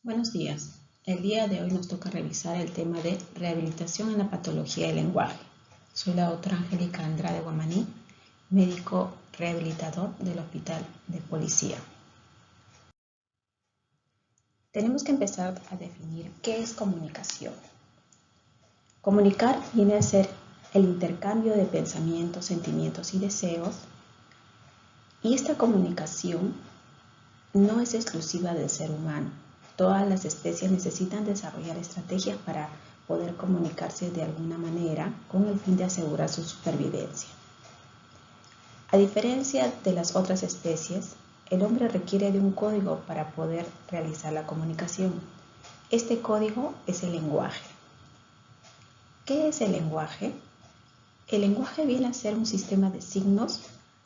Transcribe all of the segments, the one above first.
Buenos días. El día de hoy nos toca revisar el tema de rehabilitación en la patología del lenguaje. Soy la doctora Angélica Andrade Guamaní, médico rehabilitador del Hospital de Policía. Tenemos que empezar a definir qué es comunicación. Comunicar viene a ser el intercambio de pensamientos, sentimientos y deseos, y esta comunicación no es exclusiva del ser humano. Todas las especies necesitan desarrollar estrategias para poder comunicarse de alguna manera con el fin de asegurar su supervivencia. A diferencia de las otras especies, el hombre requiere de un código para poder realizar la comunicación. Este código es el lenguaje. ¿Qué es el lenguaje? El lenguaje viene a ser un sistema de signos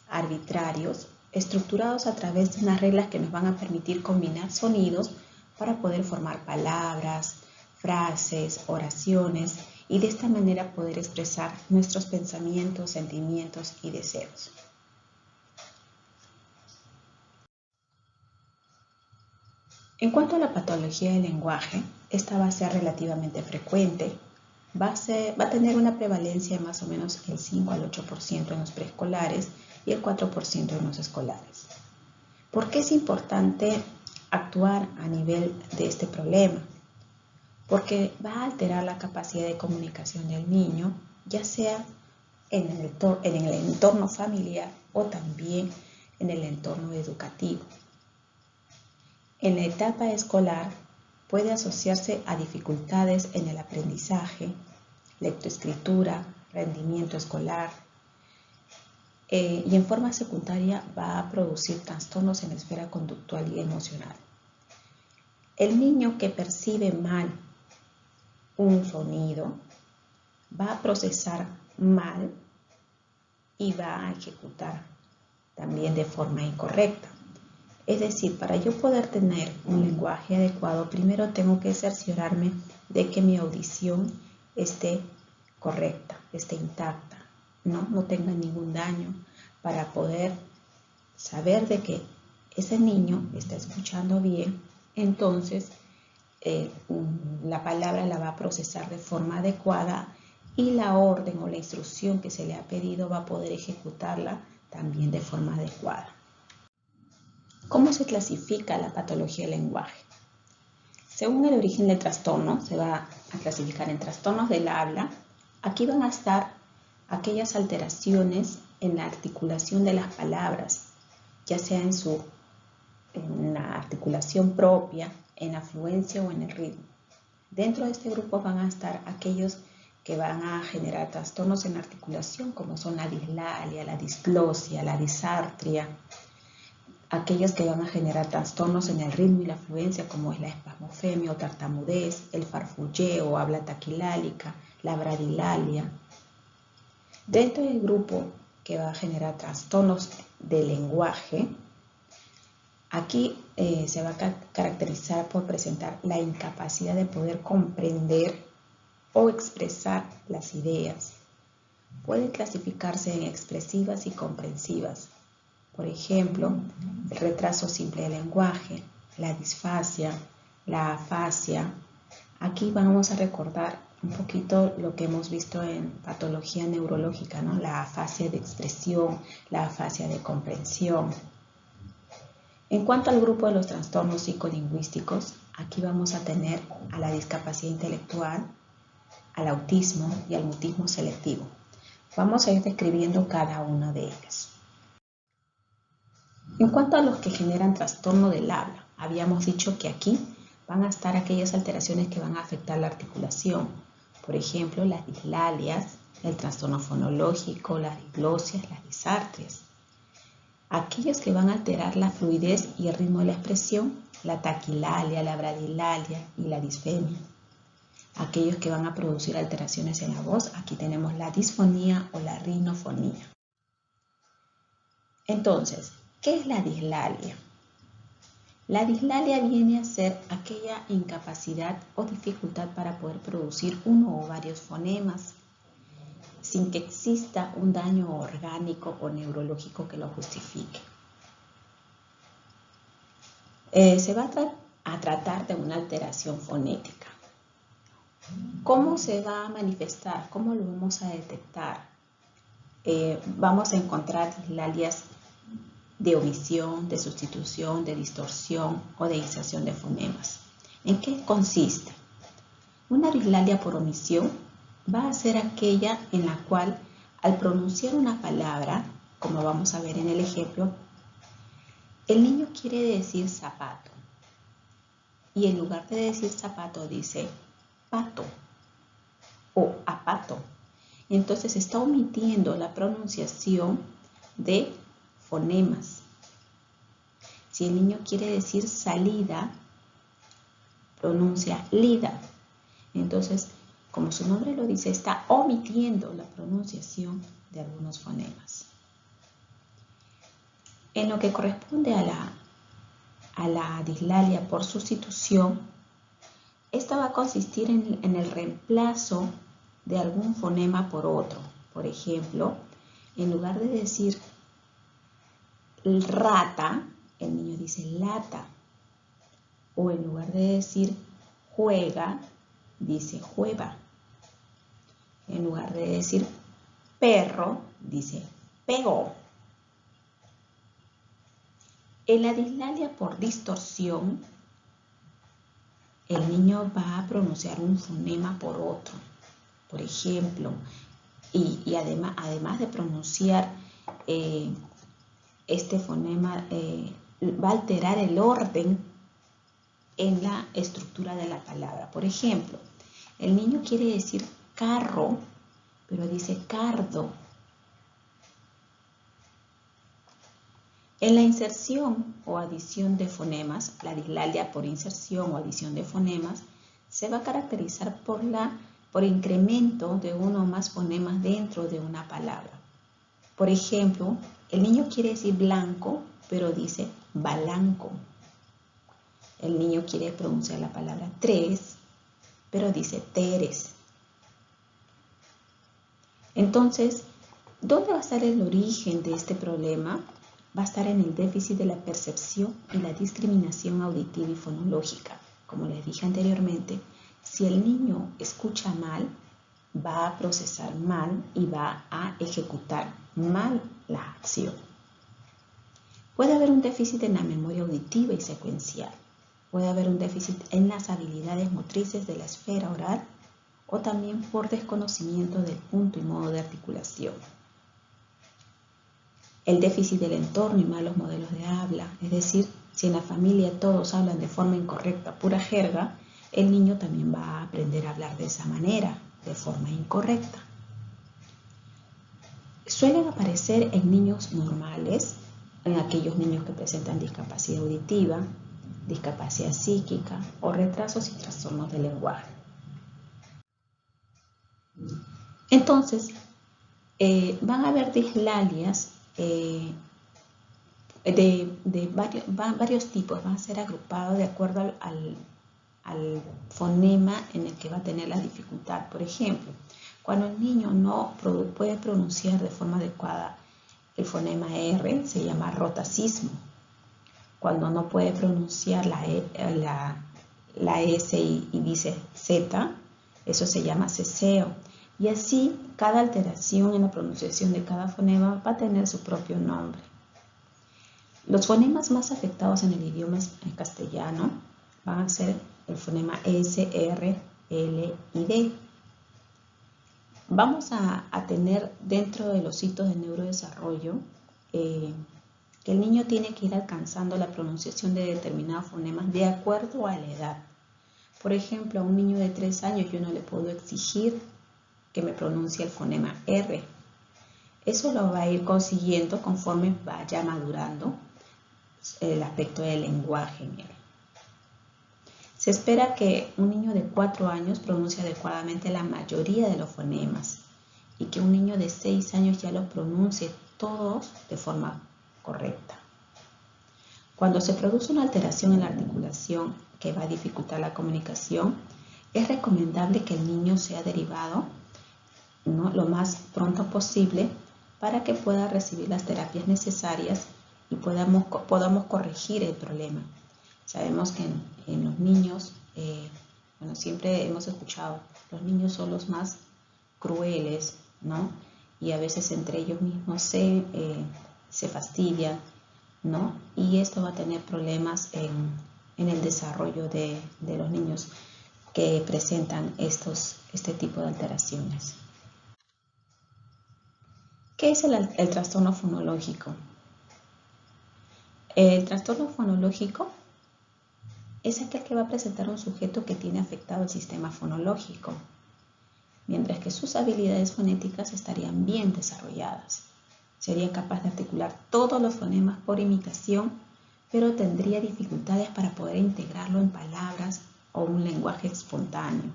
arbitrarios estructurados a través de unas reglas que nos van a permitir combinar sonidos para poder formar palabras, frases, oraciones y de esta manera poder expresar nuestros pensamientos, sentimientos y deseos. En cuanto a la patología del lenguaje, esta va a ser relativamente frecuente. Va a tener una prevalencia de más o menos el 5 al 8% en los preescolares y el 4% en los escolares. ¿Por qué es importante actuar a nivel de este problema? Porque va a alterar la capacidad de comunicación del niño, ya sea en el entorno familiar o también en el entorno educativo. En la etapa escolar puede asociarse a dificultades en el aprendizaje, lectoescritura, rendimiento escolar, y en forma secundaria va a producir trastornos en la esfera conductual y emocional. El niño que percibe mal un sonido va a procesar mal y va a ejecutar también de forma incorrecta. Es decir, para yo poder tener un lenguaje adecuado, primero tengo que cerciorarme de que mi audición esté correcta, esté intacta, no tenga ningún daño, para poder saber de que ese niño está escuchando bien. Entonces la palabra la va a procesar de forma adecuada y la orden o la instrucción que se le ha pedido va a poder ejecutarla también de forma adecuada. ¿Cómo se clasifica la patología del lenguaje? Según el origen del trastorno, se va a clasificar en trastornos del habla. Aquí van a estar aquellas alteraciones en la articulación de las palabras, ya sea en la articulación propia, en la fluencia o en el ritmo. Dentro de este grupo van a estar aquellos que van a generar trastornos en la articulación, como son la dislalia, la disglosia, la disartria. Aquellos que van a generar trastornos en el ritmo y la fluencia, como es la espasmofemia o tartamudez, el farfulleo o habla taquilálica, la bradilalia. Dentro del grupo que va a generar trastornos del lenguaje, aquí se va a caracterizar por presentar la incapacidad de poder comprender o expresar las ideas. Pueden clasificarse en expresivas y comprensivas. Por ejemplo, el retraso simple del lenguaje, la disfasia, la afasia. Aquí vamos a recordar un poquito lo que hemos visto en patología neurológica, ¿no? La afasia de expresión, la afasia de comprensión. En cuanto al grupo de los trastornos psicolingüísticos, aquí vamos a tener a la discapacidad intelectual, al autismo y al mutismo selectivo. Vamos a ir describiendo cada una de ellas. En cuanto a los que generan trastorno del habla, habíamos dicho que aquí van a estar aquellas alteraciones que van a afectar la articulación. Por ejemplo, las dislalias, el trastorno fonológico, las diglosias, las disartrias. Aquellos que van a alterar la fluidez y el ritmo de la expresión, la taquilalia, la bradilalia y la disfemia. Aquellos que van a producir alteraciones en la voz, aquí tenemos la disfonía o la rinofonía. Entonces, ¿qué es la dislalia? La dislalia viene a ser aquella incapacidad o dificultad para poder producir uno o varios fonemas sin que exista un daño orgánico o neurológico que lo justifique. Se va a a tratar de una alteración fonética. ¿Cómo se va a manifestar? ¿Cómo lo vamos a detectar? Vamos a encontrar dislalias de omisión, de sustitución, de distorsión o de inserción de fonemas. ¿En qué consiste? Una dislalia por omisión va a ser aquella en la cual, al pronunciar una palabra, como vamos a ver en el ejemplo, el niño quiere decir zapato y en lugar de decir zapato dice pato o apato. Entonces está omitiendo la pronunciación de fonemas. Si el niño quiere decir salida, pronuncia lida. Entonces, como su nombre lo dice, está omitiendo la pronunciación de algunos fonemas. En lo que corresponde a la dislalia por sustitución, esta va a consistir en el reemplazo de algún fonema por otro. Por ejemplo, en lugar de decir rata, el niño dice lata. O en lugar de decir juega, dice jueva. En lugar de decir perro, dice pego. En la dislalia por distorsión, el niño va a pronunciar un fonema por otro. Por ejemplo, y además de pronunciar este fonema, va a alterar el orden en la estructura de la palabra. Por ejemplo, el niño quiere decir carro, pero dice cardo. En la inserción o adición de fonemas, la dislalia por inserción o adición de fonemas se va a caracterizar por incremento de uno o más fonemas dentro de una palabra. Por ejemplo, el niño quiere decir blanco, pero dice balanco. El niño quiere pronunciar la palabra tres, pero dice teres. Entonces, ¿dónde va a estar el origen de este problema? Va a estar en el déficit de la percepción y la discriminación auditiva y fonológica. Como les dije anteriormente, si el niño escucha mal, va a procesar mal y va a ejecutar mal la acción. Puede haber un déficit en la memoria auditiva y secuencial. Puede haber un déficit en las habilidades motrices de la esfera oral o también por desconocimiento del punto y modo de articulación. El déficit del entorno y malos modelos de habla, es decir, si en la familia todos hablan de forma incorrecta, pura jerga, el niño también va a aprender a hablar de esa manera, de forma incorrecta. Suelen aparecer en niños normales, en aquellos niños que presentan discapacidad auditiva, discapacidad psíquica o retrasos y trastornos del lenguaje. Entonces, van a haber dislalias de varios tipos, van a ser agrupados de acuerdo al fonema en el que va a tener la dificultad. Por ejemplo, cuando el niño no puede pronunciar de forma adecuada el fonema R, se llama rotacismo. Cuando no puede pronunciar la S y dice Z, eso se llama ceseo. Y así, cada alteración en la pronunciación de cada fonema va a tener su propio nombre. Los fonemas más afectados en el idioma castellano van a ser el fonema S, R, L y D. Vamos a tener dentro de los hitos de neurodesarrollo que el niño tiene que ir alcanzando la pronunciación de determinados fonemas de acuerdo a la edad. Por ejemplo, a un niño de 3 años yo no le puedo exigir que me pronuncie el fonema R. Eso lo va a ir consiguiendo conforme vaya madurando el aspecto del lenguaje en él. Se espera que un niño de 4 años pronuncie adecuadamente la mayoría de los fonemas y que un niño de 6 años ya los pronuncie todos de forma correcta. Cuando se produce una alteración en la articulación que va a dificultar la comunicación, es recomendable que el niño sea derivado lo más pronto posible para que pueda recibir las terapias necesarias y podamos corregir el problema. Sabemos que en los niños, bueno, siempre hemos escuchado, los niños son los más crueles, ¿no? Y a veces entre ellos mismos se fastidian, ¿no? Y esto va a tener problemas en el desarrollo de los niños que presentan este tipo de alteraciones. ¿Qué es el trastorno fonológico? El trastorno fonológico es aquel que va a presentar un sujeto que tiene afectado el sistema fonológico, mientras que sus habilidades fonéticas estarían bien desarrolladas. Sería capaz de articular todos los fonemas por imitación, pero tendría dificultades para poder integrarlo en palabras o un lenguaje espontáneo.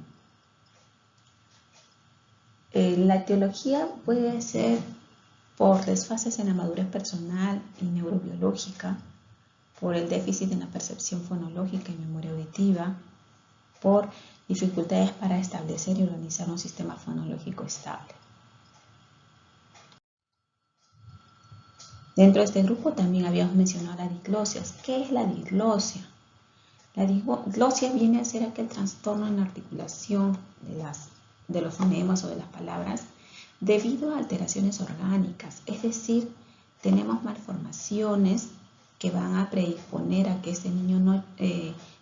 La etiología puede ser por desfases en la madurez personal y neurobiológica, por el déficit en la percepción fonológica y memoria auditiva, por dificultades para establecer y organizar un sistema fonológico estable. Dentro de este grupo también habíamos mencionado la diglosia. ¿Qué es la diglosia? La diglosia viene a ser aquel trastorno en la articulación de los fonemas o de las palabras debido a alteraciones orgánicas, es decir, tenemos malformaciones que van a predisponer a que este niño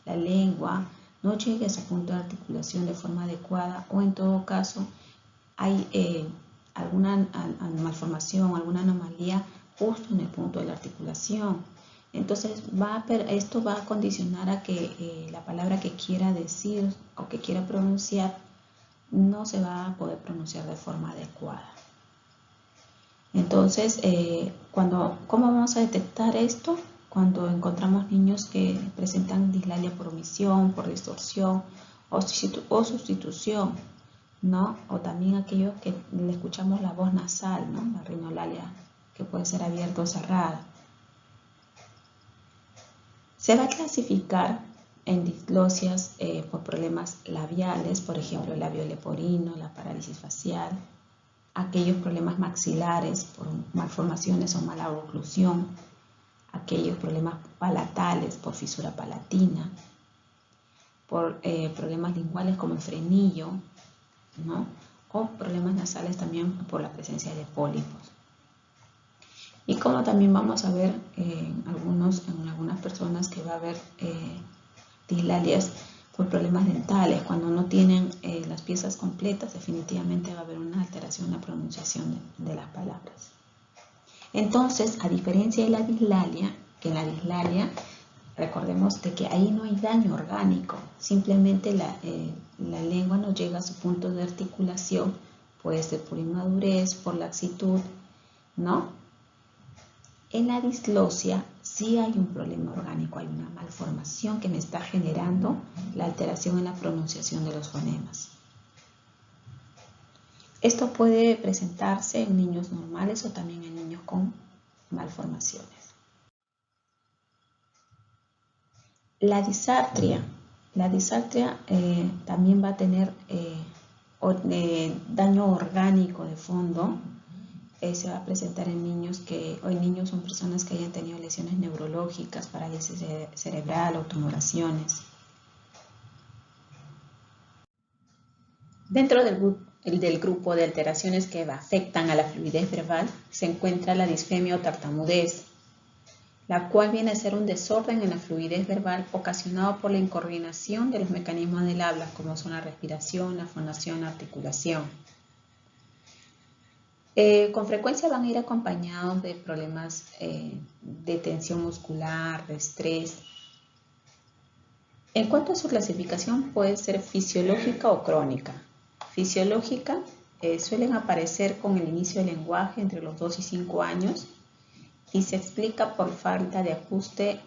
la lengua no llegue a su punto de articulación de forma adecuada, o en todo caso hay alguna malformación, alguna anomalía justo en el punto de la articulación. Entonces esto va a condicionar a que la palabra que quiera decir o que quiera pronunciar no se va a poder pronunciar de forma adecuada. Entonces, ¿cómo vamos a detectar esto? Cuando encontramos niños que presentan dislalia por omisión, por distorsión o sustitución, ¿no? O también aquellos que le escuchamos la voz nasal, ¿no? La rinolalia, que puede ser abierta o cerrada. Se va a clasificar en diglosias por problemas labiales, por ejemplo, el labio leporino, la parálisis facial, aquellos problemas maxilares por malformaciones o mala oclusión, aquellos problemas palatales por fisura palatina, por problemas linguales como el frenillo, ¿no? O problemas nasales también por la presencia de pólipos. Y como también vamos a ver en algunas personas que va a haber dislalias por problemas dentales, cuando no tienen las piezas completas, definitivamente va a haber una alteración en la pronunciación de las palabras. Entonces, a diferencia de la dislalia, que en la dislalia, recordemos de que ahí no hay daño orgánico, simplemente la lengua no llega a su punto de articulación, puede ser por inmadurez, por laxitud, ¿no? En la disglosia sí hay un problema orgánico, hay una malformación que me está generando la alteración en la pronunciación de los fonemas. Esto puede presentarse en niños normales o también en niños con malformaciones. La disartria también va a tener daño orgánico de fondo. Se va a presentar en niños son personas que hayan tenido lesiones neurológicas, parálisis cerebral o tumoraciones. Dentro del grupo de alteraciones que afectan a la fluidez verbal se encuentra la disfemia o tartamudez, la cual viene a ser un desorden en la fluidez verbal ocasionado por la incoordinación de los mecanismos del habla, como son la respiración, la fonación, la articulación. Con frecuencia van a ir acompañados de problemas de tensión muscular, de estrés. En cuanto a su clasificación, puede ser fisiológica o crónica. Fisiológica suelen aparecer con el inicio del lenguaje entre los 2 y 5 años y se explica por falta de ajuste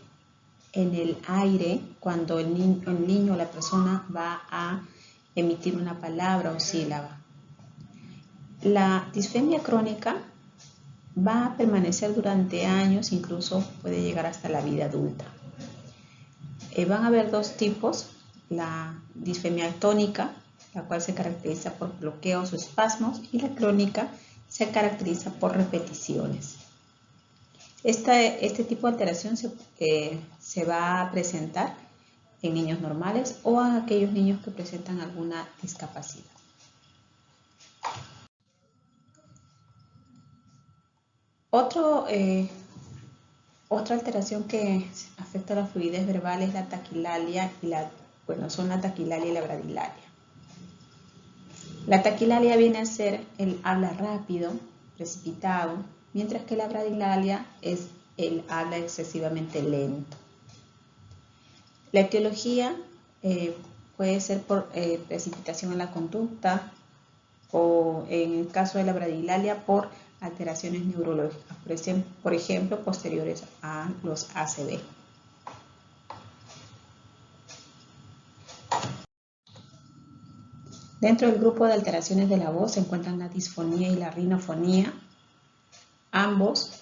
en el aire cuando el niño o la persona va a emitir una palabra o sílaba. La disfemia crónica va a permanecer durante años, incluso puede llegar hasta la vida adulta. Van a haber dos tipos, la disfemia tónica, la cual se caracteriza por bloqueos o espasmos, y la crónica se caracteriza por repeticiones. Este tipo de alteración se va a presentar en niños normales o en aquellos niños que presentan alguna discapacidad. Otra alteración que afecta a la fluidez verbal es la taquilalia son la taquilalia y la bradilalia. La taquilalia viene a ser el habla rápido, precipitado, mientras que la bradilalia es el habla excesivamente lento. La etiología puede ser por precipitación en la conducta o, en el caso de la bradilalia, por alteraciones neurológicas, por ejemplo, posteriores a los ACV. Dentro del grupo de alteraciones de la voz se encuentran la disfonía y la rinofonía. Ambos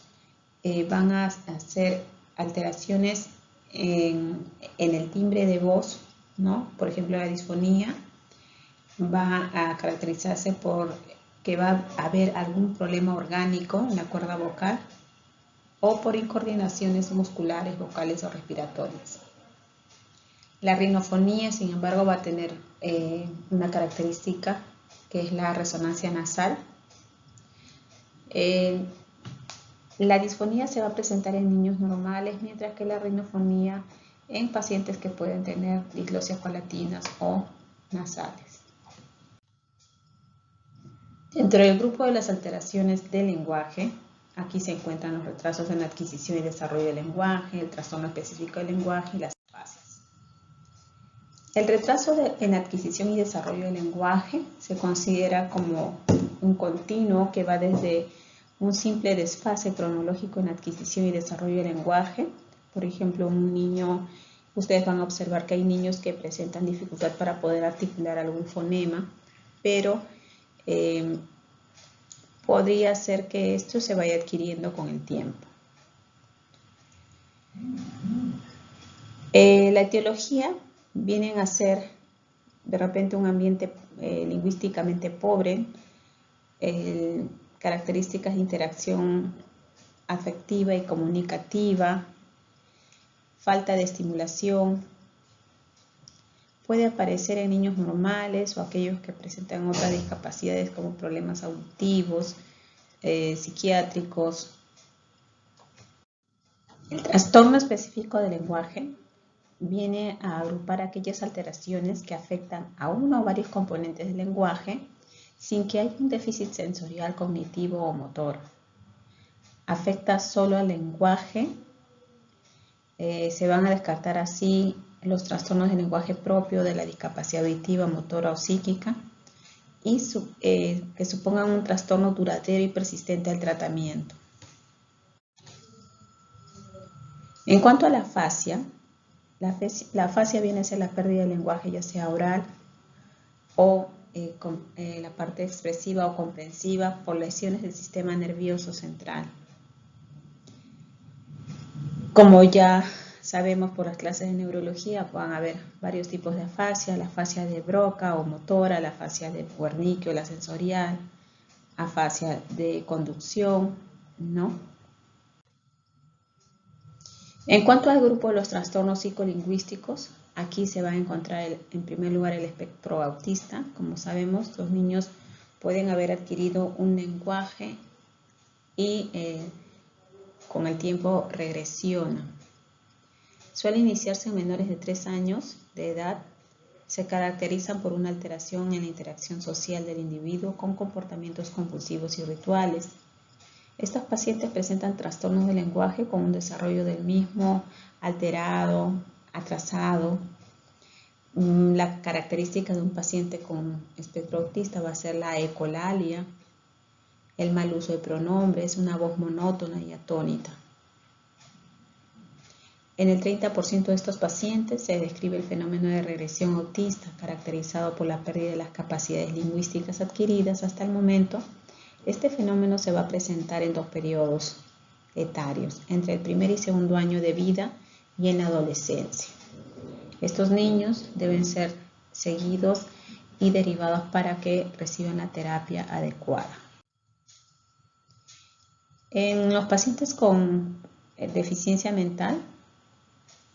van a hacer alteraciones en el timbre de voz, ¿no? Por ejemplo, la disfonía va a caracterizarse por que va a haber algún problema orgánico en la cuerda vocal o por incoordinaciones musculares, vocales o respiratorias. La rinofonía, sin embargo, va a tener una característica que es la resonancia nasal. La disfonía se va a presentar en niños normales, mientras que la rinofonía en pacientes que pueden tener diglosias palatinas o nasales. Dentro del grupo de las alteraciones del lenguaje, aquí se encuentran los retrasos en la adquisición y desarrollo del lenguaje, el trastorno específico del lenguaje y las afasias. El retraso en adquisición y desarrollo del lenguaje se considera como un continuo que va desde un simple desfase cronológico en adquisición y desarrollo del lenguaje. Por ejemplo, ustedes van a observar que hay niños que presentan dificultad para poder articular algún fonema, pero podría ser que esto se vaya adquiriendo con el tiempo. La etiología vienen a ser de repente un ambiente lingüísticamente pobre, características de interacción afectiva y comunicativa, falta de estimulación. Puede aparecer en niños normales o aquellos que presentan otras discapacidades como problemas auditivos, psiquiátricos. El trastorno específico del lenguaje viene a agrupar aquellas alteraciones que afectan a uno o varios componentes del lenguaje sin que haya un déficit sensorial, cognitivo o motor. Afecta solo al lenguaje. Se van a descartar así los trastornos del lenguaje propio de la discapacidad auditiva, motora o psíquica y que supongan un trastorno duradero y persistente al tratamiento. En cuanto a la afasia, la afasia viene a ser la pérdida del lenguaje, ya sea oral o la parte expresiva o comprensiva por lesiones del sistema nervioso central. Como ya sabemos por las clases de neurología, pueden haber varios tipos de afasia: la afasia de Broca o motora, la afasia de Wernicke o la sensorial, afasia de conducción, ¿no? En cuanto al grupo de los trastornos psicolingüísticos, aquí se va a encontrar en primer lugar el espectro autista. Como sabemos, los niños pueden haber adquirido un lenguaje y con el tiempo regresiona. Suele iniciarse en menores de 3 años de edad. Se caracterizan por una alteración en la interacción social del individuo con comportamientos compulsivos y rituales. Estos pacientes presentan trastornos del lenguaje con un desarrollo del mismo alterado, atrasado. La característica de un paciente con espectro autista va a ser la ecolalia, el mal uso de pronombres, una voz monótona y atónita. En el 30% de estos pacientes se describe el fenómeno de regresión autista, caracterizado por la pérdida de las capacidades lingüísticas adquiridas hasta el momento. Este fenómeno se va a presentar en 2 periodos etarios, entre el primer y segundo año de vida y en la adolescencia. Estos niños deben ser seguidos y derivados para que reciban la terapia adecuada. En los pacientes con deficiencia mental,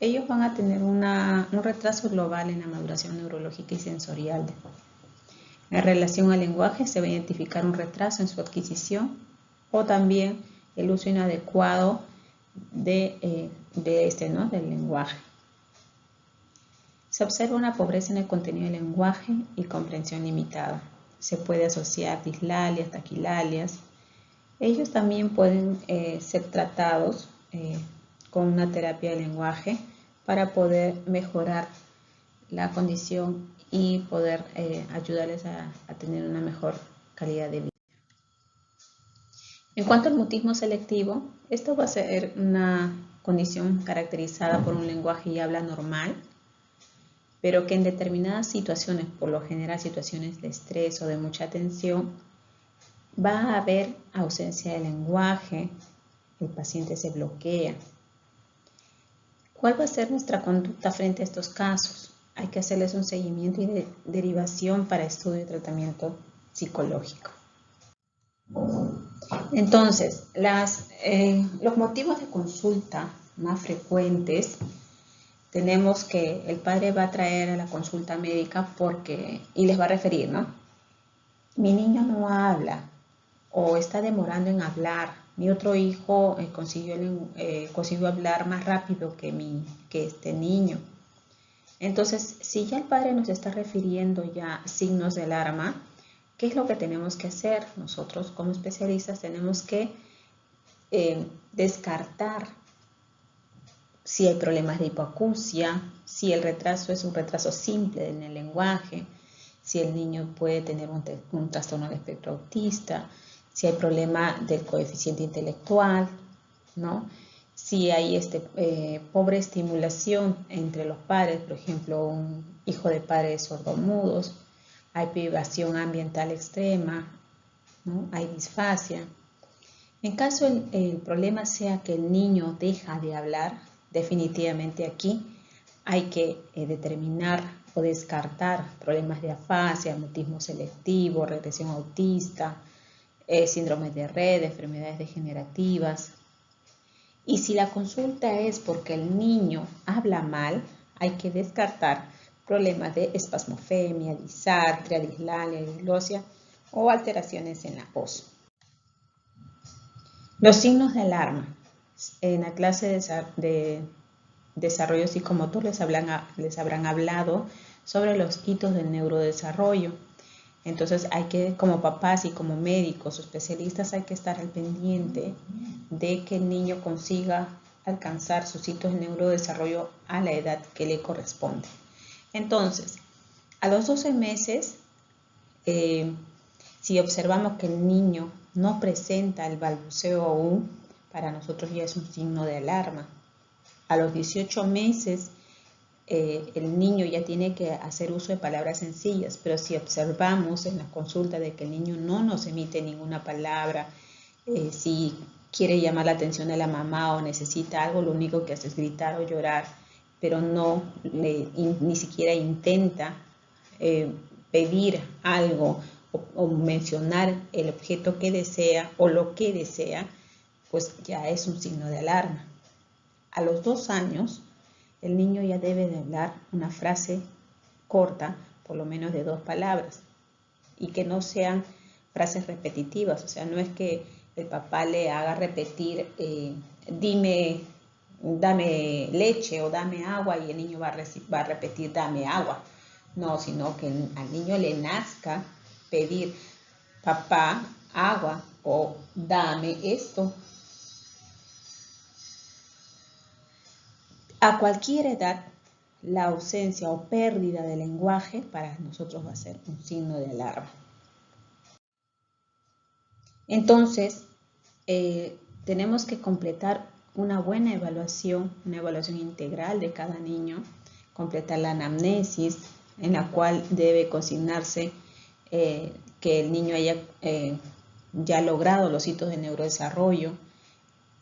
ellos van a tener un retraso global en la maduración neurológica y sensorial. En relación al lenguaje, se va a identificar un retraso en su adquisición o también el uso inadecuado del lenguaje. Se observa una pobreza en el contenido del lenguaje y comprensión limitada. Se puede asociar dislalias, taquilalias. Ellos también pueden ser tratados con una terapia de lenguaje para poder mejorar la condición y poder ayudarles a tener una mejor calidad de vida. En cuanto al mutismo selectivo, esto va a ser una condición caracterizada por un lenguaje y habla normal, pero que en determinadas situaciones, por lo general situaciones de estrés o de mucha tensión, va a haber ausencia de lenguaje, el paciente se bloquea. ¿Cuál va a ser nuestra conducta frente a estos casos? Hay que hacerles un seguimiento y derivación para estudio y tratamiento psicológico. Entonces, los motivos de consulta más frecuentes, tenemos que el padre va a traer a la consulta médica y les va a referir, ¿no? Mi niño no habla o está demorando en hablar. Mi otro hijo consiguió hablar más rápido que este niño. Entonces, si ya el padre nos está refiriendo ya signos de alarma, ¿qué es lo que tenemos que hacer? Nosotros como especialistas tenemos que descartar si hay problemas de hipoacusia, si el retraso es un retraso simple en el lenguaje, si el niño puede tener un trastorno del espectro autista, si hay problema del coeficiente intelectual, ¿no? Si hay pobre estimulación entre los padres, por ejemplo, un hijo de padres sordomudos, hay privación ambiental extrema, ¿no? Hay disfasia. En caso el problema sea que el niño deja de hablar, definitivamente aquí hay que determinar o descartar problemas de afasia, mutismo selectivo, regresión autista, síndrome de Rett, enfermedades degenerativas. Y si la consulta es porque el niño habla mal, hay que descartar problemas de espasmofemia, disartria, dislalia, diglosia o alteraciones en la voz. Los signos de alarma. En la clase de desarrollo psicomotor les habrán hablado sobre los hitos del neurodesarrollo. Entonces como papás y como médicos o especialistas, hay que estar al pendiente de que el niño consiga alcanzar sus hitos de neurodesarrollo a la edad que le corresponde. Entonces, a los 12 meses, si observamos que el niño no presenta el balbuceo aún, para nosotros ya es un signo de alarma. A los 18 meses, el niño ya tiene que hacer uso de palabras sencillas, pero si observamos en la consulta de que el niño no nos emite ninguna palabra, si quiere llamar la atención de la mamá o necesita algo, lo único que hace es gritar o llorar, pero ni siquiera intenta pedir algo o mencionar el objeto que desea o lo que desea, pues ya es un signo de alarma. A los 2 años, el niño ya debe de hablar una frase corta, por lo menos de 2 palabras, y que no sean frases repetitivas. O sea, no es que el papá le haga repetir, dame leche o dame agua, y el niño va a repetir, dame agua. No, sino que al niño le nazca pedir, papá, agua, o dame esto. A cualquier edad, la ausencia o pérdida de lenguaje para nosotros va a ser un signo de alarma. Entonces, tenemos que completar una buena evaluación, una evaluación integral de cada niño, completar la anamnesis, en la cual debe consignarse que el niño haya ya logrado los hitos de neurodesarrollo,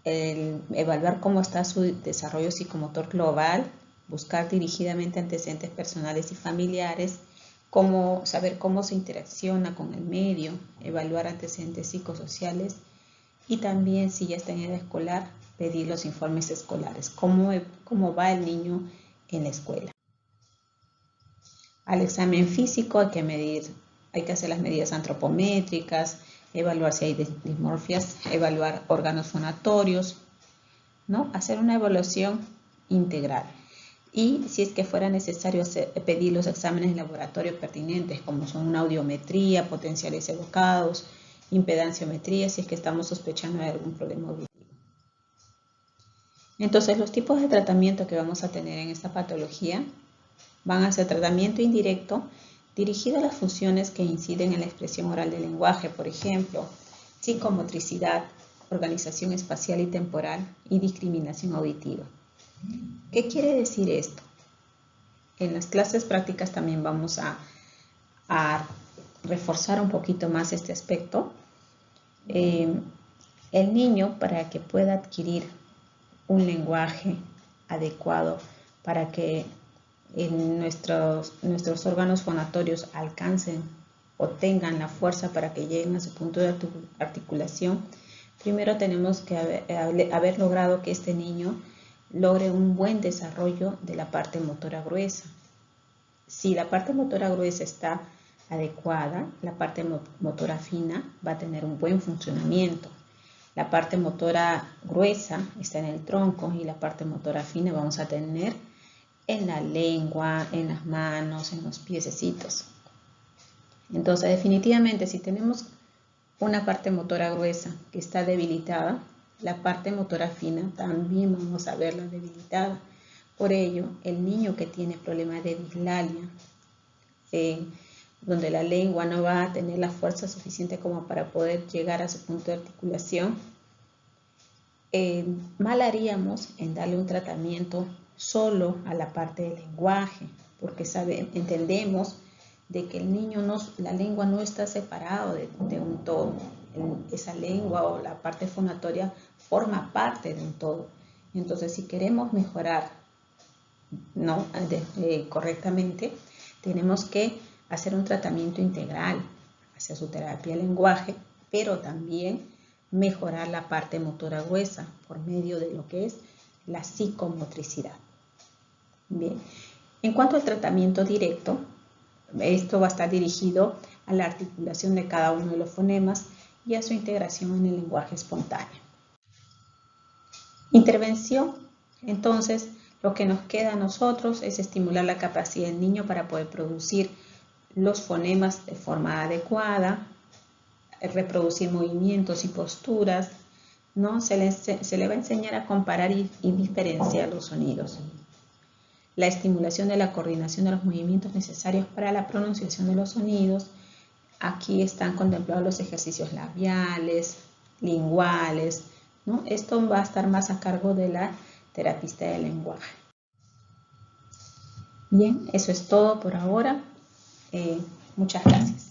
evaluar cómo está su desarrollo psicomotor global, buscar dirigidamente antecedentes personales y familiares, saber cómo se interacciona con el medio, evaluar antecedentes psicosociales y también, si ya está en edad escolar, pedir los informes escolares, cómo va el niño en la escuela. Al examen físico hay que hacer las medidas antropométricas, evaluar si hay dismorfias, evaluar órganos fonatorios, ¿no? Hacer una evaluación integral. Y si es que fuera necesario pedir los exámenes de laboratorio pertinentes, como son una audiometría, potenciales evocados, impedanciometría, si es que estamos sospechando de algún problema auditivo. Entonces, los tipos de tratamiento que vamos a tener en esta patología van a ser tratamiento indirecto dirigido a las funciones que inciden en la expresión oral del lenguaje, por ejemplo, psicomotricidad, organización espacial y temporal y discriminación auditiva. ¿Qué quiere decir esto? En las clases prácticas también vamos a reforzar un poquito más este aspecto. El niño, para que pueda adquirir un lenguaje adecuado, para que nuestros órganos fonatorios alcancen o tengan la fuerza para que lleguen a su punto de articulación, primero tenemos que haber logrado que este niño logre un buen desarrollo de la parte motora gruesa. Si la parte motora gruesa está adecuada, la parte motora fina va a tener un buen funcionamiento. La parte motora gruesa está en el tronco y la parte motora fina vamos a tener en la lengua, en las manos, en los piececitos. Entonces, definitivamente, si tenemos una parte motora gruesa que está debilitada, la parte motora fina también vamos a verla debilitada. Por ello, el niño que tiene problemas de dislalia, donde la lengua no va a tener la fuerza suficiente como para poder llegar a su punto de articulación, mal haríamos en darle un tratamiento solo a la parte del lenguaje, porque entendemos de que el niño la lengua no está separada de un todo. Esa lengua o la parte fonatoria forma parte de un todo. Entonces, si queremos mejorar correctamente, tenemos que hacer un tratamiento integral hacia su terapia del lenguaje, pero también mejorar la parte motora gruesa por medio de lo que es la psicomotricidad. Bien, en cuanto al tratamiento directo, esto va a estar dirigido a la articulación de cada uno de los fonemas y a su integración en el lenguaje espontáneo. Intervención. Entonces, lo que nos queda a nosotros es estimular la capacidad del niño para poder producir los fonemas de forma adecuada, reproducir movimientos y posturas, ¿no? Se le va a enseñar a comparar y diferenciar los sonidos. La estimulación de la coordinación de los movimientos necesarios para la pronunciación de los sonidos. Aquí están contemplados los ejercicios labiales, linguales, ¿no? Esto va a estar más a cargo de la terapista del lenguaje. Bien, eso es todo por ahora. Muchas gracias.